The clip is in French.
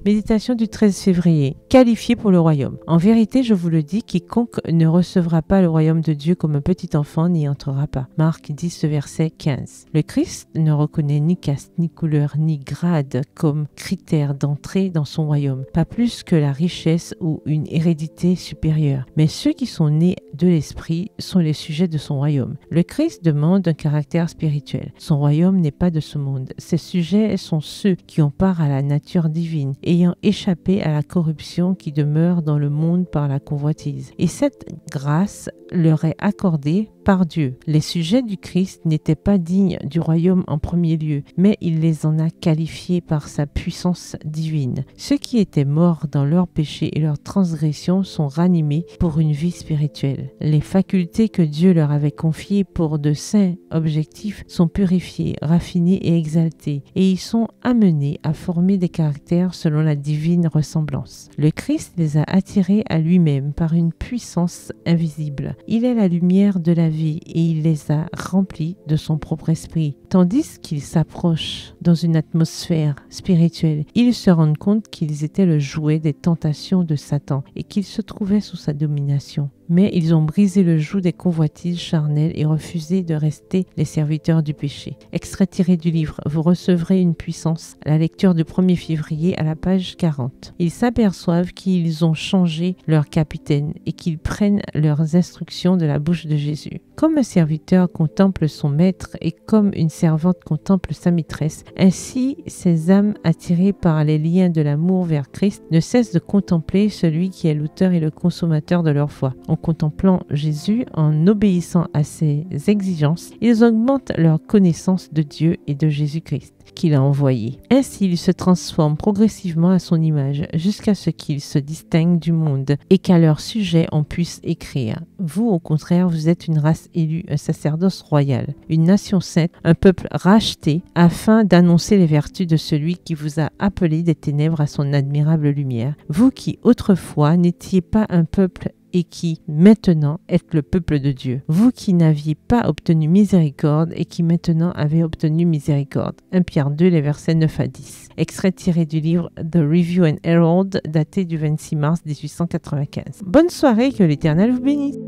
Méditation du 13 février. Qualifié pour le royaume. En vérité, je vous le dis, quiconque ne recevra pas le royaume de Dieu comme un petit enfant n'y entrera pas. Marc 10, verset 15. Le Christ ne reconnaît ni caste, ni couleur, ni grade comme critère d'entrée dans son royaume. Pas plus que la richesse ou une hérédité supérieure. Mais ceux qui sont nés de l'esprit sont les sujets de son royaume. Le Christ demande un caractère spirituel. Son royaume n'est pas de ce monde. Ses sujets sont ceux qui ont part à la nature divine, ayant échappé à la corruption qui demeure dans le monde par la convoitise. Et cette grâce leur est accordée par Dieu. Les sujets du Christ n'étaient pas dignes du royaume en premier lieu, mais il les en a qualifiés par sa puissance divine. Ceux qui étaient morts dans leurs péchés et leurs transgressions sont ranimés pour une vie spirituelle. Les facultés que Dieu leur avait confiées pour de saints objectifs sont purifiées, raffinées et exaltées, et ils sont amenés à former des caractères selon la divine ressemblance. Le Christ les a attirés à lui-même par une puissance invisible. Il est la lumière de la vie et il les a remplis de son propre esprit. Tandis qu'ils s'approchent dans une atmosphère spirituelle, ils se rendent compte qu'ils étaient le jouet des tentations de Satan et qu'ils se trouvaient sous sa domination. Mais ils ont brisé le joug des convoitises charnelles et refusé de rester les serviteurs du péché. Extrait tiré du livre « Vous recevrez une puissance » à la lecture du 1er février à la page 40. Ils s'aperçoivent qu'ils ont changé leur capitaine et qu'ils prennent leurs instructions de la bouche de Jésus. Comme un serviteur contemple son maître et comme une servante contemple sa maîtresse, ainsi ces âmes attirées par les liens de l'amour vers Christ ne cessent de contempler celui qui est l'auteur et le consommateur de leur foi. En contemplant Jésus, en obéissant à ses exigences, ils augmentent leur connaissance de Dieu et de Jésus-Christ qu'il a envoyé. Ainsi, ils se transforment progressivement à son image jusqu'à ce qu'ils se distinguent du monde et qu'à leur sujet on puisse écrire. Vous, au contraire, vous êtes une race élue, un sacerdoce royal, une nation sainte, un peuple racheté afin d'annoncer les vertus de celui qui vous a appelé des ténèbres à son admirable lumière. Vous qui autrefois n'étiez pas un peuple et qui, maintenant, êtes le peuple de Dieu. Vous qui n'aviez pas obtenu miséricorde et qui, maintenant, avez obtenu miséricorde. 1 Pierre 2, les versets 9 à 10. Extrait tiré du livre The Review and Herald, daté du 26 mars 1895. Bonne soirée, que l'Éternel vous bénisse.